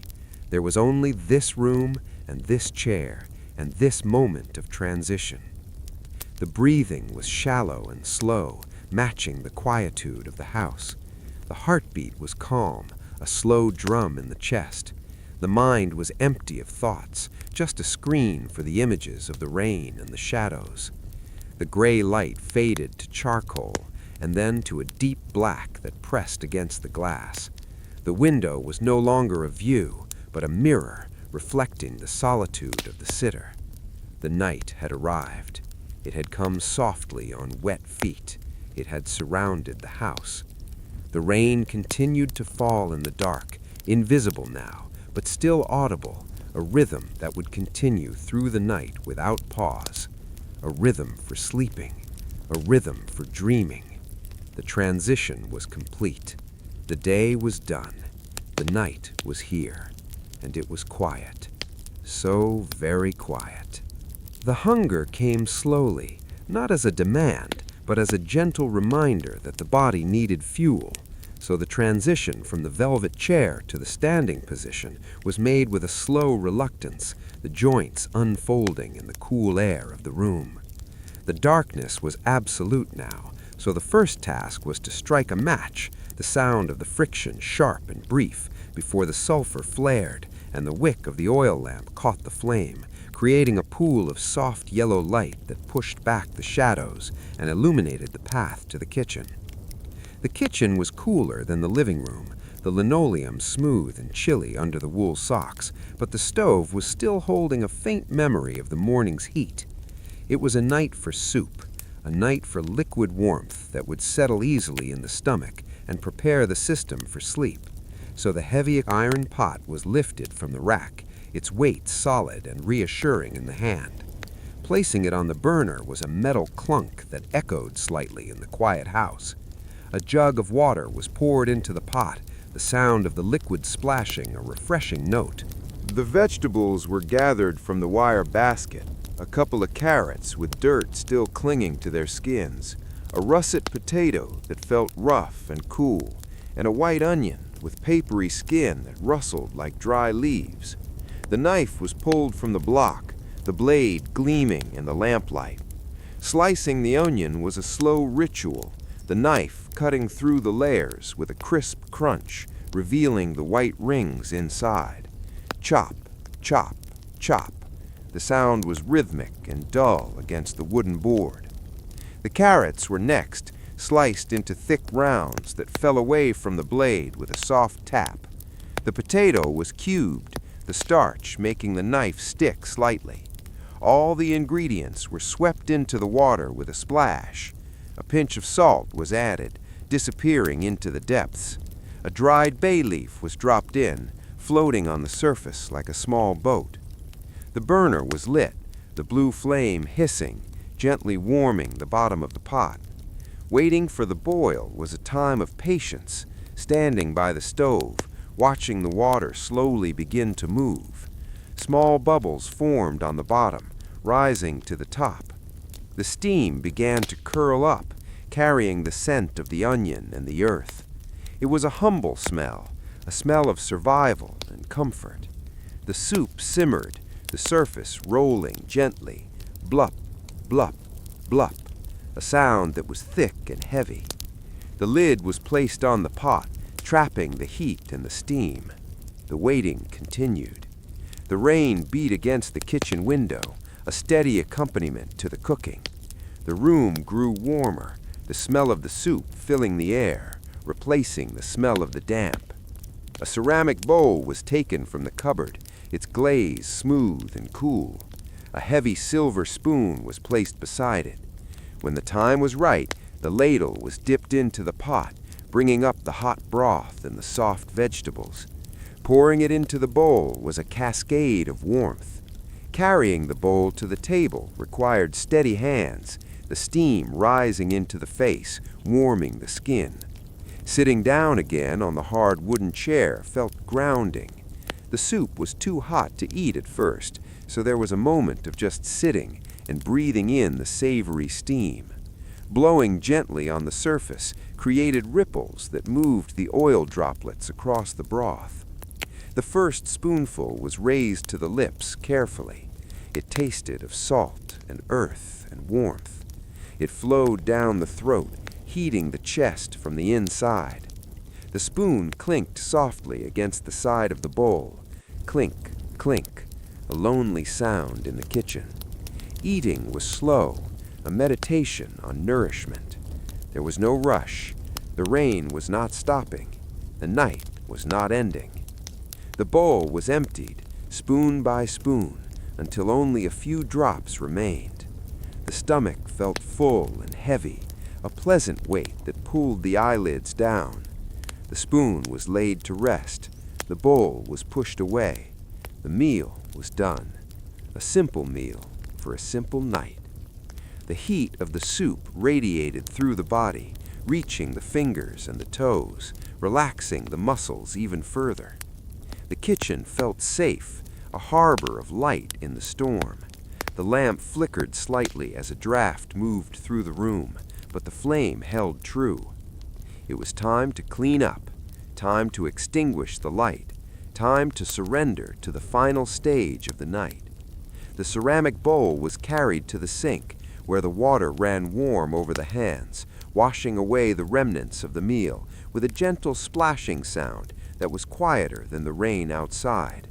There was only this room and this chair and this moment of transition. The breathing was shallow and slow, matching the quietude of the house. The heartbeat was calm, a slow drum in the chest. The mind was empty of thoughts, just a screen for the images of the rain and the shadows. The gray light faded to charcoal, and then to a deep black that pressed against the glass. The window was no longer a view, but a mirror reflecting the solitude of the sitter. The night had arrived. It had come softly on wet feet. It had surrounded the house. The rain continued to fall in the dark, invisible now, but still audible, a rhythm that would continue through the night without pause. A rhythm for sleeping, a rhythm for dreaming. The transition was complete. The day was done. The night was here, and it was quiet. So very quiet. The hunger came slowly, not as a demand, but as a gentle reminder that the body needed fuel. So the transition from the velvet chair to the standing position was made with a slow reluctance, the joints unfolding in the cool air of the room. The darkness was absolute now, so the first task was to strike a match, the sound of the friction sharp and brief, before the sulfur flared and the wick of the oil lamp caught the flame, creating a pool of soft yellow light that pushed back the shadows and illuminated the path to the kitchen. The kitchen was cooler than the living room, the linoleum smooth and chilly under the wool socks, but the stove was still holding a faint memory of the morning's heat. It was a night for soup, a night for liquid warmth that would settle easily in the stomach and prepare the system for sleep. So the heavy iron pot was lifted from the rack, its weight solid and reassuring in the hand. Placing it on the burner was a metal clunk that echoed slightly in the quiet house. A jug of water was poured into the pot, the sound of the liquid splashing a refreshing note. The vegetables were gathered from the wire basket, a couple of carrots with dirt still clinging to their skins, a russet potato that felt rough and cool, and a white onion with papery skin that rustled like dry leaves. The knife was pulled from the block, the blade gleaming in the lamplight. Slicing the onion was a slow ritual, the knife cutting through the layers with a crisp crunch, revealing the white rings inside. Chop, chop, chop. The sound was rhythmic and dull against the wooden board. The carrots were next, sliced into thick rounds that fell away from the blade with a soft tap. The potato was cubed, the starch making the knife stick slightly. All the ingredients were swept into the water with a splash. A pinch of salt was added, disappearing into the depths. A dried bay leaf was dropped in, floating on the surface like a small boat. The burner was lit, the blue flame hissing, gently warming the bottom of the pot. Waiting for the boil was a time of patience, standing by the stove, watching the water slowly begin to move. Small bubbles formed on the bottom, rising to the top. The steam began to curl up, carrying the scent of the onion and the earth. It was a humble smell, a smell of survival and comfort. The soup simmered, the surface rolling gently, blup, blup, blup, a sound that was thick and heavy. The lid was placed on the pot, trapping the heat and the steam. The waiting continued. The rain beat against the kitchen window, a steady accompaniment to the cooking. The room grew warmer, the smell of the soup filling the air, replacing the smell of the damp. A ceramic bowl was taken from the cupboard, its glaze smooth and cool. A heavy silver spoon was placed beside it. When the time was right, the ladle was dipped into the pot, bringing up the hot broth and the soft vegetables. Pouring it into the bowl was a cascade of warmth. Carrying the bowl to the table required steady hands, the steam rising into the face, warming the skin. Sitting down again on the hard wooden chair felt grounding. The soup was too hot to eat at first, so there was a moment of just sitting and breathing in the savory steam. Blowing gently on the surface created ripples that moved the oil droplets across the broth. The first spoonful was raised to the lips carefully. It tasted of salt and earth and warmth. It flowed down the throat, heating the chest from the inside. The spoon clinked softly against the side of the bowl. Clink, clink, a lonely sound in the kitchen. Eating was slow, a meditation on nourishment. There was no rush. The rain was not stopping. The night was not ending. The bowl was emptied, spoon by spoon, until only a few drops remained. The stomach felt full and heavy, a pleasant weight that pulled the eyelids down. The spoon was laid to rest. The bowl was pushed away. The meal was done. A simple meal for a simple night. The heat of the soup radiated through the body, reaching the fingers and the toes, relaxing the muscles even further. The kitchen felt safe, a harbor of light in the storm. The lamp flickered slightly as a draft moved through the room, but the flame held true. It was time to clean up, time to extinguish the light, time to surrender to the final stage of the night. The ceramic bowl was carried to the sink, where the water ran warm over the hands, washing away the remnants of the meal with a gentle splashing sound that was quieter than the rain outside.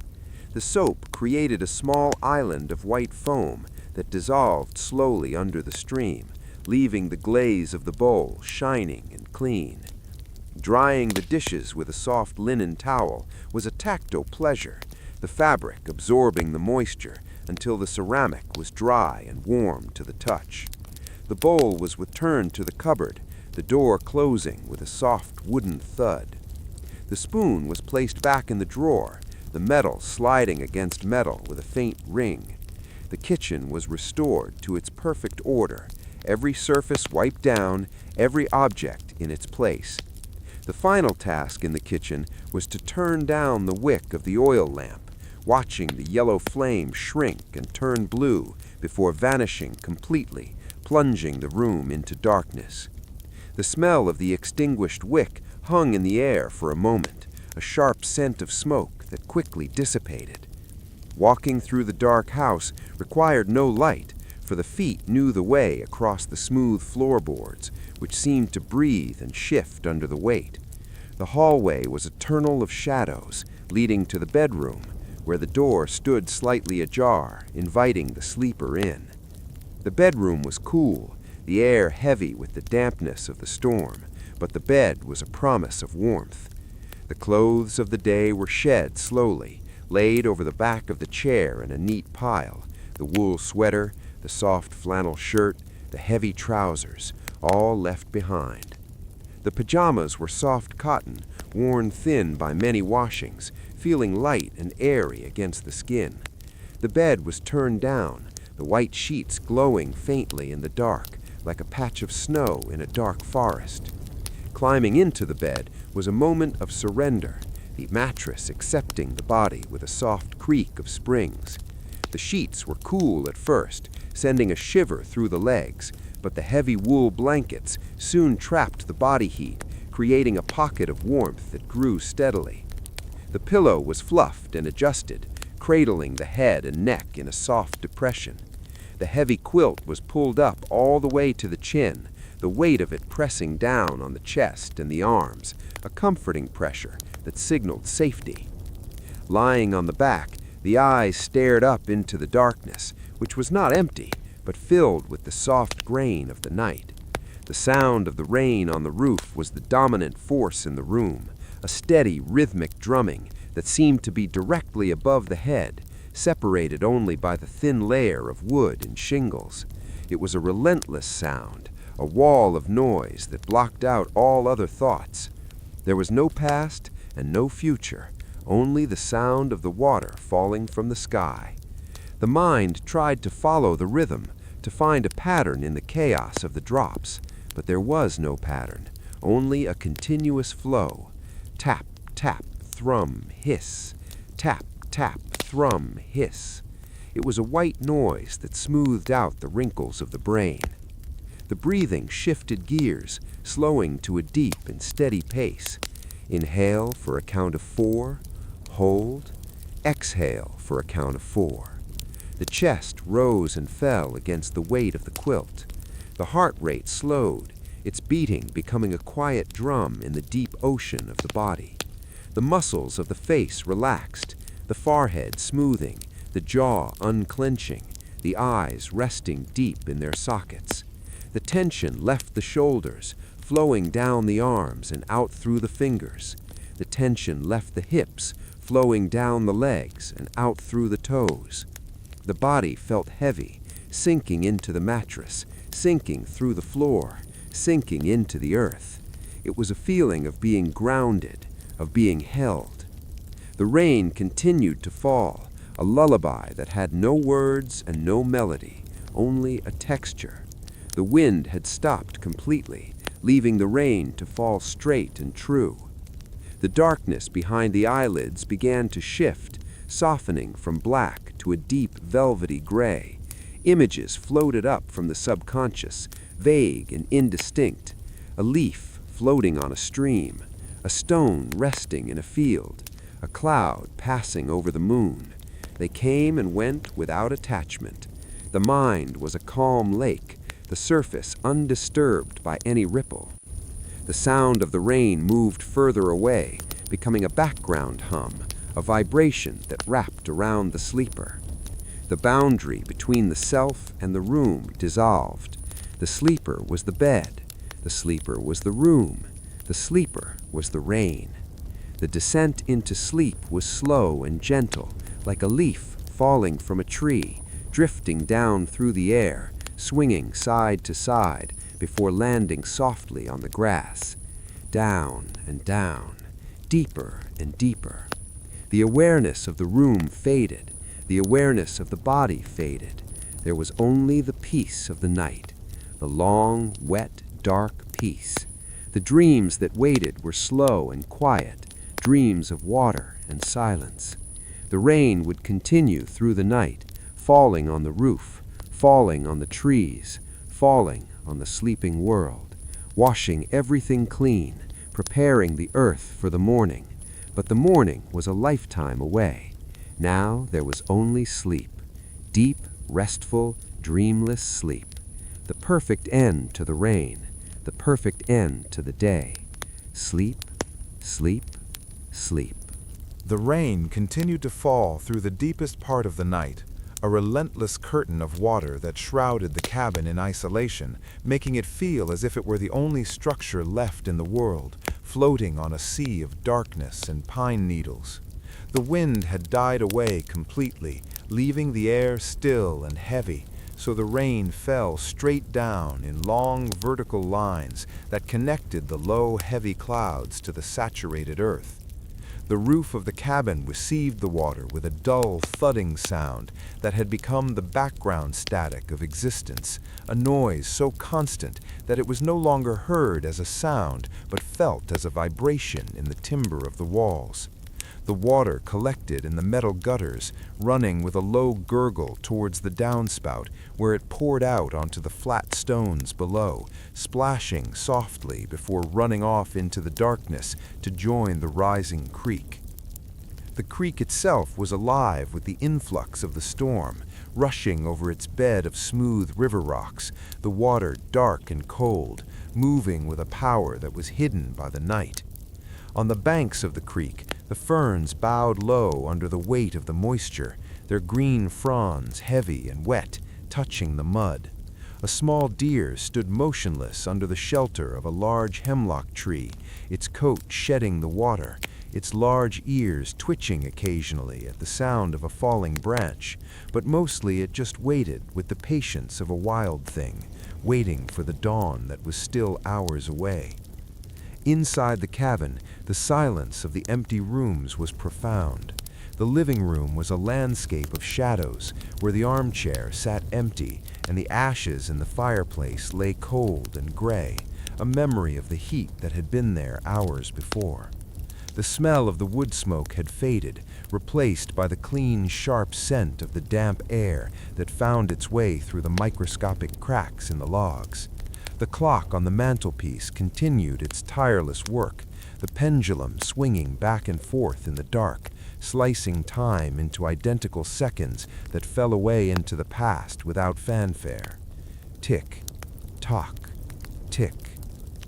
The soap created a small island of white foam that dissolved slowly under the stream, leaving the glaze of the bowl shining and clean. Drying the dishes with a soft linen towel was a tactile pleasure, the fabric absorbing the moisture until the ceramic was dry and warm to the touch. The bowl was returned to the cupboard, the door closing with a soft wooden thud. The spoon was placed back in the drawer, the metal sliding against metal with a faint ring. The kitchen was restored to its perfect order, every surface wiped down, every object in its place. The final task in the kitchen was to turn down the wick of the oil lamp, watching the yellow flame shrink and turn blue before vanishing completely, plunging the room into darkness. The smell of the extinguished wick hung in the air for a moment, a sharp scent of smoke that quickly dissipated. Walking through the dark house required no light, for the feet knew the way across the smooth floorboards, which seemed to breathe and shift under the weight. The hallway was a tunnel of shadows, leading to the bedroom, where the door stood slightly ajar, inviting the sleeper in. The bedroom was cool, the air heavy with the dampness of the storm, but the bed was a promise of warmth. The clothes of the day were shed slowly, laid over the back of the chair in a neat pile, the wool sweater, the soft flannel shirt, the heavy trousers, all left behind. The pajamas were soft cotton, worn thin by many washings, feeling light and airy against the skin. The bed was turned down, the white sheets glowing faintly in the dark, like a patch of snow in a dark forest. Climbing into the bed was a moment of surrender, the mattress accepting the body with a soft creak of springs. The sheets were cool at first, sending a shiver through the legs, but the heavy wool blankets soon trapped the body heat, creating a pocket of warmth that grew steadily. The pillow was fluffed and adjusted, cradling the head and neck in a soft depression. The heavy quilt was pulled up all the way to the chin, the weight of it pressing down on the chest and the arms, a comforting pressure that signaled safety. Lying on the back, the eyes stared up into the darkness, which was not empty, but filled with the soft grain of the night. The sound of the rain on the roof was the dominant force in the room, a steady, rhythmic drumming that seemed to be directly above the head, separated only by the thin layer of wood and shingles. It was a relentless sound, a wall of noise that blocked out all other thoughts. There was no past and no future, only the sound of the water falling from the sky. The mind tried to follow the rhythm, to find a pattern in the chaos of the drops, but there was no pattern, only a continuous flow. Tap, tap, thrum, hiss. Tap, tap, thrum, hiss. It was a white noise that smoothed out the wrinkles of the brain. The breathing shifted gears, slowing to a deep and steady pace. Inhale for a count of 4, hold, exhale for a count of 4. The chest rose and fell against the weight of the quilt. The heart rate slowed, its beating becoming a quiet drum in the deep ocean of the body. The muscles of the face relaxed, the forehead smoothing, the jaw unclenching, the eyes resting deep in their sockets. The tension left the shoulders, flowing down the arms and out through the fingers. The tension left the hips, flowing down the legs and out through the toes. The body felt heavy, sinking into the mattress, sinking through the floor, sinking into the earth. It was a feeling of being grounded, of being held. The rain continued to fall, a lullaby that had no words and no melody, only a texture. The wind had stopped completely, leaving the rain to fall straight and true. The darkness behind the eyelids began to shift, softening from black to a deep velvety gray. Images floated up from the subconscious, vague and indistinct. A leaf floating on a stream, a stone resting in a field, a cloud passing over the moon. They came and went without attachment. The mind was a calm lake, the surface undisturbed by any ripple. The sound of the rain moved further away, becoming a background hum, a vibration that wrapped around the sleeper. The boundary between the self and the room dissolved. The sleeper was the bed. The sleeper was the room. The sleeper was the rain. The descent into sleep was slow and gentle, like a leaf falling from a tree, drifting down through the air, swinging side to side before landing softly on the grass. Down and down, deeper and deeper. The awareness of the room faded. The awareness of the body faded. There was only the peace of the night, the long, wet, dark peace. The dreams that waited were slow and quiet, dreams of water and silence. The rain would continue through the night, falling on the roof, falling on the trees, falling on the sleeping world, washing everything clean, preparing the earth for the morning. But the morning was a lifetime away. Now there was only sleep, deep, restful, dreamless sleep. The perfect end to the rain, the perfect end to the day. Sleep, sleep, sleep. The rain continued to fall through the deepest part of the night, a relentless curtain of water that shrouded the cabin in isolation, making it feel as if it were the only structure left in the world, floating on a sea of darkness and pine needles. The wind had died away completely, leaving the air still and heavy, so the rain fell straight down in long vertical lines that connected the low, heavy clouds to the saturated earth. The roof of the cabin received the water with a dull, thudding sound that had become the background static of existence, a noise so constant that it was no longer heard as a sound but felt as a vibration in the timber of the walls. The water collected in the metal gutters, running with a low gurgle towards the downspout, where it poured out onto the flat stones below, splashing softly before running off into the darkness to join the rising creek. The creek itself was alive with the influx of the storm, rushing over its bed of smooth river rocks, the water dark and cold, moving with a power that was hidden by the night. On the banks of the creek, the ferns bowed low under the weight of the moisture, their green fronds heavy and wet, touching the mud. A small deer stood motionless under the shelter of a large hemlock tree, its coat shedding the water, its large ears twitching occasionally at the sound of a falling branch, but mostly it just waited with the patience of a wild thing, waiting for the dawn that was still hours away. Inside the cabin, the silence of the empty rooms was profound. The living room was a landscape of shadows, where the armchair sat empty and the ashes in the fireplace lay cold and gray, a memory of the heat that had been there hours before. The smell of the wood smoke had faded, replaced by the clean, sharp scent of the damp air that found its way through the microscopic cracks in the logs. The clock on the mantelpiece continued its tireless work, the pendulum swinging back and forth in the dark, slicing time into identical seconds that fell away into the past without fanfare. Tick, tock, tick,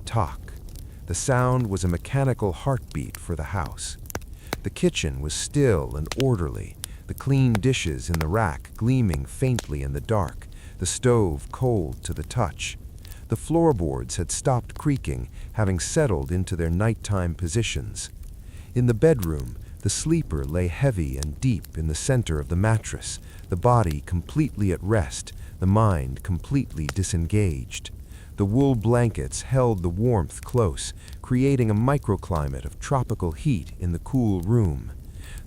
tick-tock. The sound was a mechanical heartbeat for the house. The kitchen was still and orderly, the clean dishes in the rack gleaming faintly in the dark, the stove cold to the touch. The floorboards had stopped creaking, having settled into their nighttime positions. In the bedroom, the sleeper lay heavy and deep in the center of the mattress, the body completely at rest, the mind completely disengaged. The wool blankets held the warmth close, creating a microclimate of tropical heat in the cool room.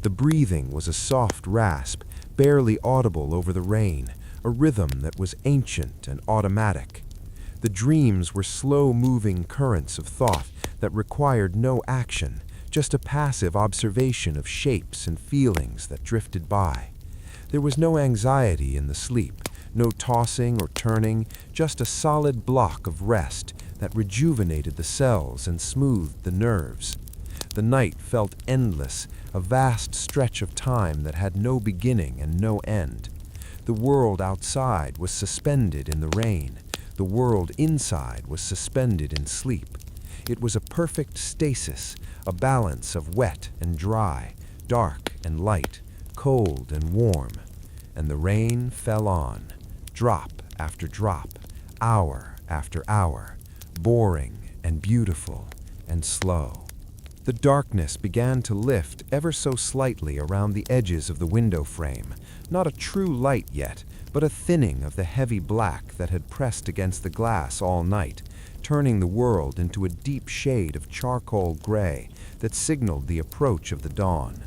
The breathing was a soft rasp, barely audible over the rain, a rhythm that was ancient and automatic. The dreams were slow-moving currents of thought that required no action, just a passive observation of shapes and feelings that drifted by. There was no anxiety in the sleep, no tossing or turning, just a solid block of rest that rejuvenated the cells and smoothed the nerves. The night felt endless, a vast stretch of time that had no beginning and no end. The world outside was suspended in the rain. The world inside was suspended in sleep. It was a perfect stasis, a balance of wet and dry, dark and light, cold and warm. And the rain fell on, drop after drop, hour after hour, boring and beautiful and slow. The darkness began to lift ever so slightly around the edges of the window frame, not a true light yet, but a thinning of the heavy black that had pressed against the glass all night, turning the world into a deep shade of charcoal gray that signaled the approach of the dawn.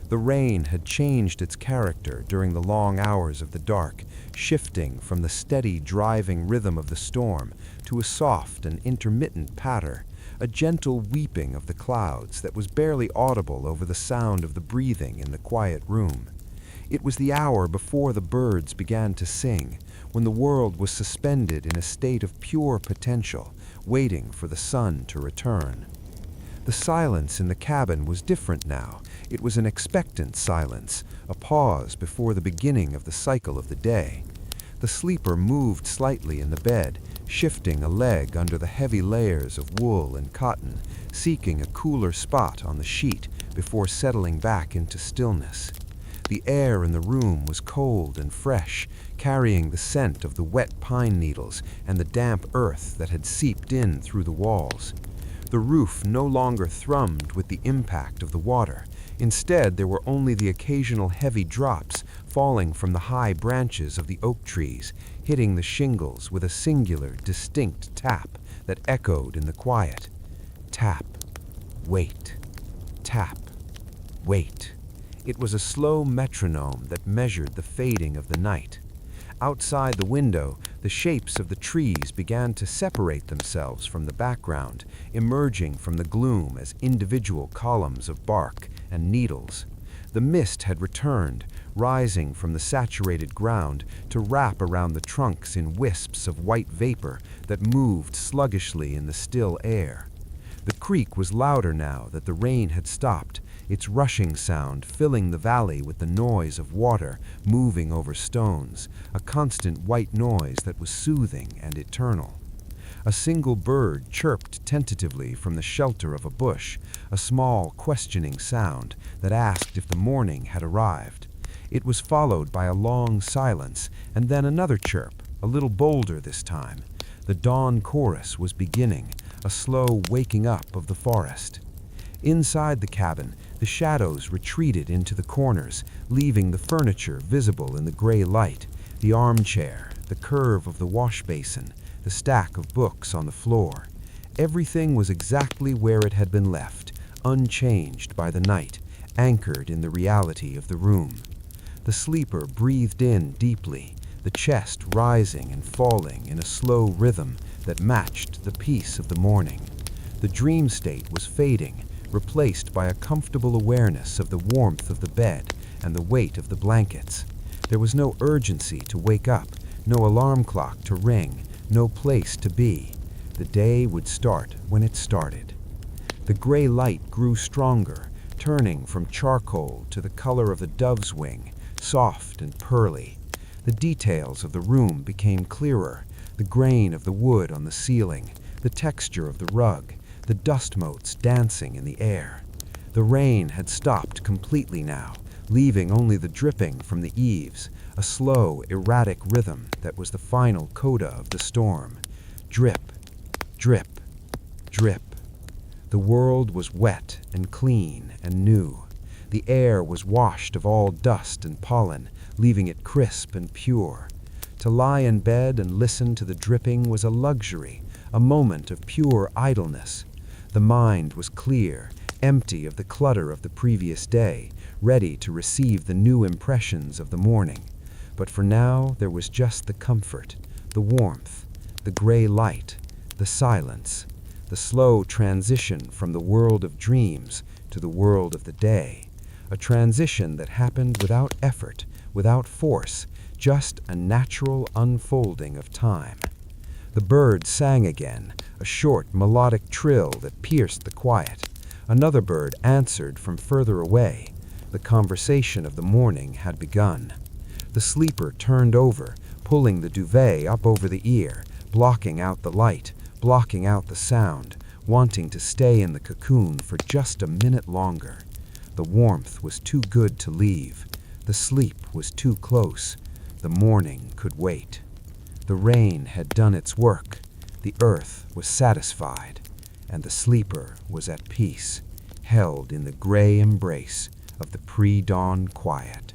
The rain had changed its character during the long hours of the dark, shifting from the steady driving rhythm of the storm to a soft and intermittent patter, a gentle weeping of the clouds that was barely audible over the sound of the breathing in the quiet room. It was the hour before the birds began to sing, when the world was suspended in a state of pure potential, waiting for the sun to return. The silence in the cabin was different now. It was an expectant silence, a pause before the beginning of the cycle of the day. The sleeper moved slightly in the bed, shifting a leg under the heavy layers of wool and cotton, seeking a cooler spot on the sheet before settling back into stillness. The air in the room was cold and fresh, carrying the scent of the wet pine needles and the damp earth that had seeped in through the walls. The roof no longer thrummed with the impact of the water. Instead, there were only the occasional heavy drops falling from the high branches of the oak trees, hitting the shingles with a singular, distinct tap that echoed in the quiet. Tap, wait, tap, wait. It was a slow metronome that measured the fading of the night. Outside the window, the shapes of the trees began to separate themselves from the background, emerging from the gloom as individual columns of bark and needles. The mist had returned, rising from the saturated ground to wrap around the trunks in wisps of white vapor that moved sluggishly in the still air. The creek was louder now that the rain had stopped, its rushing sound filling the valley with the noise of water moving over stones, a constant white noise that was soothing and eternal. A single bird chirped tentatively from the shelter of a bush, a small, questioning sound that asked if the morning had arrived. It was followed by a long silence, and then another chirp, a little bolder this time. The dawn chorus was beginning, a slow waking up of the forest. Inside the cabin, the shadows retreated into the corners, leaving the furniture visible in the gray light, the armchair, the curve of the wash basin, the stack of books on the floor. Everything was exactly where it had been left, unchanged by the night, anchored in the reality of the room. The sleeper breathed in deeply, the chest rising and falling in a slow rhythm that matched the peace of the morning. The dream state was fading, replaced by a comfortable awareness of the warmth of the bed and the weight of the blankets. There was no urgency to wake up, no alarm clock to ring, no place to be. The day would start when it started. The gray light grew stronger, turning from charcoal to the color of the dove's wing, soft and pearly. The details of the room became clearer, the grain of the wood on the ceiling, the texture of the rug, the dust motes dancing in the air. The rain had stopped completely now, leaving only the dripping from the eaves, a slow, erratic rhythm that was the final coda of the storm. Drip, drip, drip. The world was wet and clean and new. The air was washed of all dust and pollen, leaving it crisp and pure. To lie in bed and listen to the dripping was a luxury, a moment of pure idleness. The mind was clear, empty of the clutter of the previous day, ready to receive the new impressions of the morning. But for now there was just the comfort, the warmth, the gray light, the silence, the slow transition from the world of dreams to the world of the day. A transition that happened without effort, without force, just a natural unfolding of time. The bird sang again, a short melodic trill that pierced the quiet. Another bird answered from further away. The conversation of the morning had begun. The sleeper turned over, pulling the duvet up over the ear, blocking out the light, blocking out the sound, wanting to stay in the cocoon for just a minute longer. The warmth was too good to leave. The sleep was too close. The morning could wait. The rain had done its work. The earth was satisfied, and the sleeper was at peace, held in the gray embrace of the pre-dawn quiet.